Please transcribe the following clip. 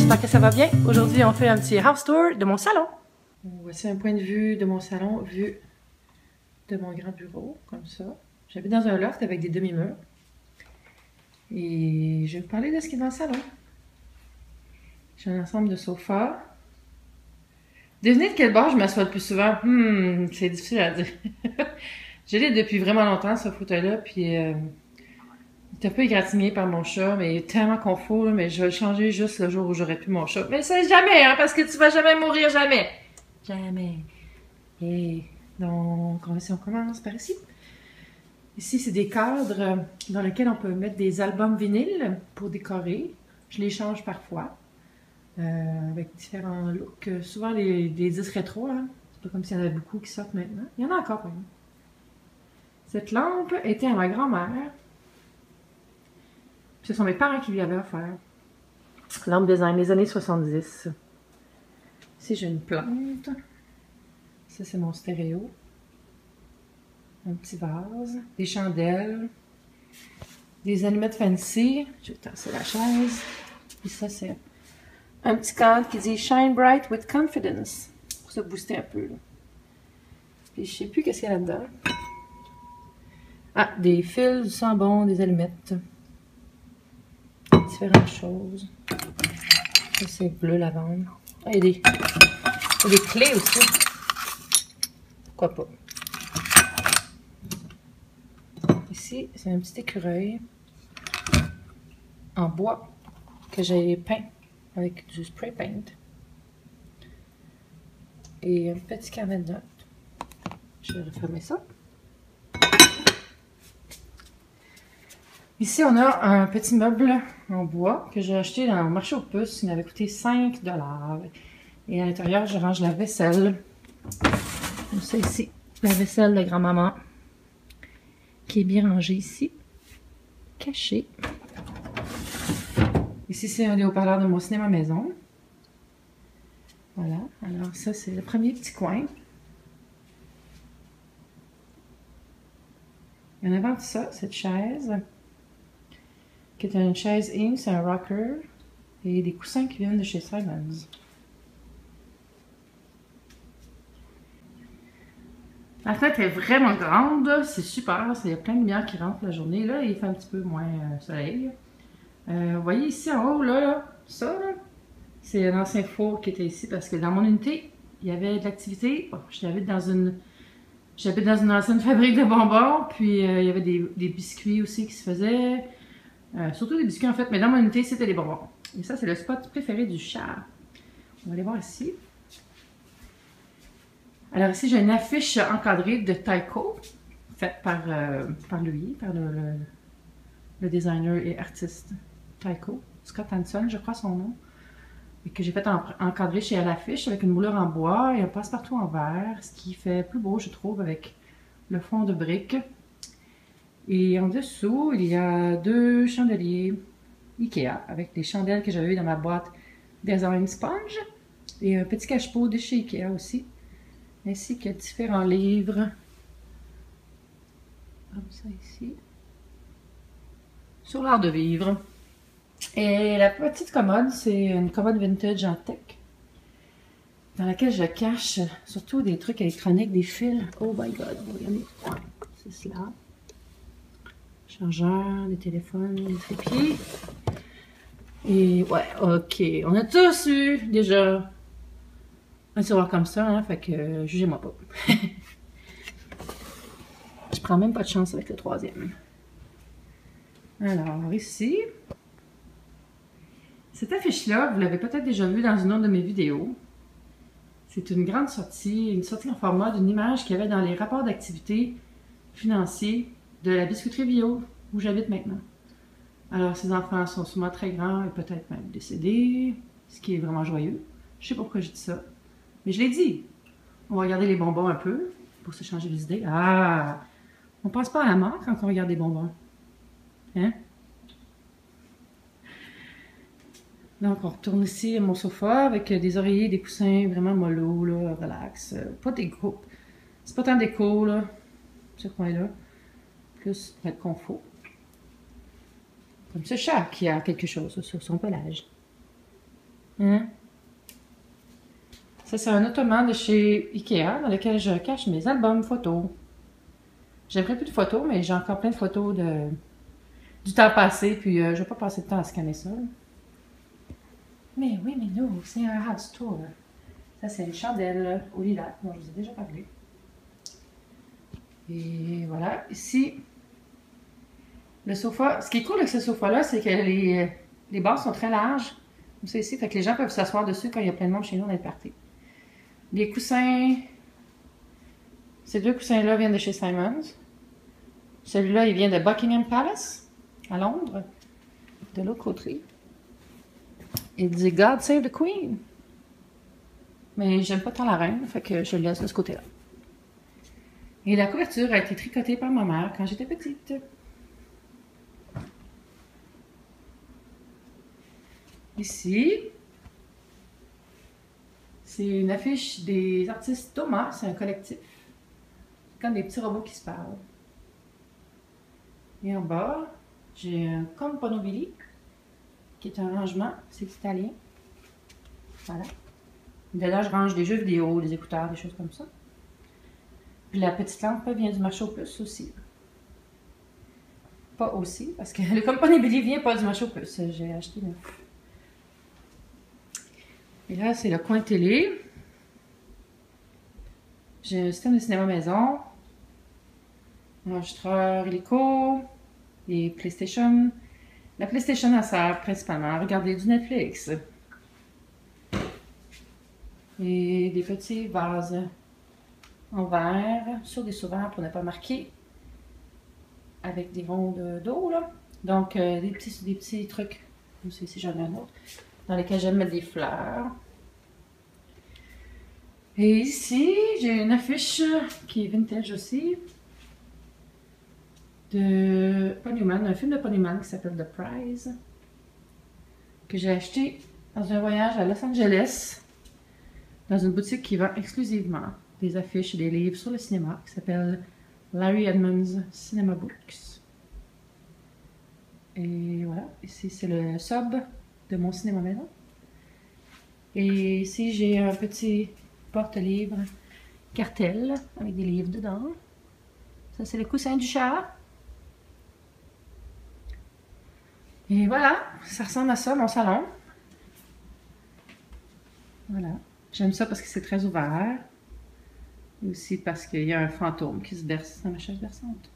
j'espère que ça va bien. Aujourd'hui, on fait un petit house tour de mon salon. Voici un point de vue de mon salon, vue de mon grand bureau, comme ça. J'habite dans un loft avec des demi-murs. Et je vais vous parler de ce qui est dans le salon. J'ai un ensemble de sofas. Devinez de quel bord je m'assois le plus souvent? C'est difficile à dire. Je l'ai depuis vraiment longtemps, ce fauteuil-là, puis il est un peu égratigné par mon chat, mais il est tellement confort, mais je vais le changer juste le jour où j'aurai plus mon chat. Mais c'est jamais, hein, parce que tu vas jamais mourir, jamais! Jamais. Et donc, si on commence par ici. Ici, c'est des cadres dans lesquels on peut mettre des albums vinyles pour décorer. Je les change parfois, avec différents looks. Souvent, des disques rétro, hein. C'est pas comme s'il y en avait beaucoup qui sortent maintenant. Il y en a encore, quand même. Cette lampe était à ma grand-mère. Ce sont mes parents qui lui avaient offert. Lampe design des années 70. Ici, j'ai une plante. Ça, c'est mon stéréo. Un petit vase. Des chandelles. Des allumettes fancy. Je vais tasser la chaise. Et ça, c'est un petit cadre qui dit Shine Bright with Confidence. Pour se booster un peu. Là. Puis, je sais plus qu'est-ce qu'il y a là-dedans. Ah, des fils, du sambon, des allumettes. Différentes choses. Ça, c'est bleu lavande. Ah, il y a des clés aussi. Pourquoi pas. Ici, c'est un petit écureuil en bois que j'ai peint avec du spray paint. Et un petit carnet de notes. Je vais refermer ça. Ici, on a un petit meuble en bois que j'ai acheté dans le marché aux puces. Il m'avait coûté 5 $. Et à l'intérieur, je range la vaisselle. Comme ça ici, la vaisselle de grand-maman qui est bien rangée ici, cachée. Ici, c'est un des haut-parleurs de mon cinéma maison. Voilà, alors ça, c'est le premier petit coin. Et en avant de ça, cette chaise, qui est une chaise in, c'est un rocker, et des coussins qui viennent de chez Simons. La fenêtre est vraiment grande, c'est super, il y a plein de lumière qui rentre la journée. Là, il fait un petit peu moins soleil. Vous voyez ici en haut, là, ça, là, c'est un ancien four qui était ici parce que dans mon unité, il y avait de l'activité. Oh, j'habite dans une ancienne fabrique de bonbons, puis il y avait des biscuits aussi qui se faisaient. Surtout des biscuits en fait, mais dans mon unité, c'était des bonbons. Et ça, c'est le spot préféré du chat. On va aller voir ici. Alors ici, j'ai une affiche encadrée de Tyco, faite par lui, par le designer et artiste Tyco, Scott Hanson, je crois son nom, et que j'ai fait encadrer chez l'affiche avec une moulure en bois et un passe-partout en verre, ce qui fait plus beau, je trouve, avec le fond de briques. Et en dessous, il y a 2 chandeliers Ikea avec des chandelles que j'avais eu dans ma boîte Design Sponge et un petit cache-pot de chez Ikea aussi, ainsi que différents livres, comme ça ici, sur l'art de vivre. Et la petite commode, c'est une commode vintage en tech, dans laquelle je cache surtout des trucs électroniques, des fils. Oh my god, regardez, c'est cela. Chargeur, des téléphones, des trépieds. Et ouais, ok. On a tous eu déjà un tiroir comme ça, hein, fait que jugez-moi pas. Je prends même pas de chance avec le troisième. Alors, ici, cette affiche-là, vous l'avez peut-être déjà vue dans une autre de mes vidéos. C'est une grande sortie, une sortie en format d'une image qu'il y avait dans les rapports d'activité financiers de la biscuiterie bio où j'habite maintenant. Alors, ces enfants sont souvent très grands et peut-être même décédés, ce qui est vraiment joyeux. Je sais pas pourquoi je dis ça, mais je l'ai dit. On va regarder les bonbons un peu pour se changer les idées. Ah! On pense pas à la mort quand on regarde des bonbons. Hein? Donc, on retourne ici à mon sofa avec des oreillers, des coussins vraiment mollo, là, relax. Pas des gros. C'est pas tant déco, là, ce coin-là. Plus pour être confort. Comme ce chat qui a quelque chose sur son pelage. Hein? Ça, c'est un ottoman de chez Ikea dans lequel je cache mes albums photos. J'aimerais plus de photos, mais j'ai encore plein de photos du temps passé, puis je vais pas passer de temps à scanner ça. Mais oui, mais non, c'est un house tour. Ça, c'est une chandelle au lilas, dont je vous ai déjà parlé. Et voilà, ici, le sofa. Ce qui est cool avec ce sofa-là, c'est que les bases sont très larges. Comme ça ici, fait que les gens peuvent s'asseoir dessus quand il y a plein de monde chez nous dans les parties. Les coussins, ces deux coussins-là viennent de chez Simons. Celui-là, il vient de Buckingham Palace, à Londres, de l'autre côté. Il dit God save the Queen. Mais j'aime pas tant la reine, fait que je le laisse de ce côté-là. Et la couverture a été tricotée par ma mère quand j'étais petite. Ici, c'est une affiche des artistes Thomas, c'est un collectif. C'est comme des petits robots qui se parlent. Et en bas, j'ai un Componobili, qui est un rangement, c'est italien. Voilà. Là, je range des jeux vidéo, des écouteurs, des choses comme ça. Puis la petite lampe vient du marché aux puces aussi. Pas aussi, parce que le Componobili vient pas du marché aux puces. J'ai acheté neuf. Et là, c'est le coin télé. J'ai un système de cinéma maison, un enregistreur hélico, des PlayStation. La PlayStation, elle sert principalement à regarder du Netflix. Et des petits vases en verre sur des sous-verres pour ne pas marquer avec des rondes d'eau, là. Donc, des petits trucs, comme ici j'en ai un autre, dans lesquels j'aime mettre des fleurs. Et ici, j'ai une affiche qui est vintage aussi, de Paul Newman, un film de Paul Newman qui s'appelle The Prize, que j'ai acheté dans un voyage à Los Angeles, dans une boutique qui vend exclusivement des affiches et des livres sur le cinéma, qui s'appelle Larry Edmunds Cinema Books. Et voilà, ici c'est le sub de mon cinéma maison. Et ici j'ai un petit porte-livre cartel avec des livres dedans. Ça c'est le coussin du chat. Et voilà, ça ressemble à ça mon salon. Voilà, j'aime ça parce que c'est très ouvert. Et aussi parce qu'il y a un fantôme qui se berce dans ma chaise berçante.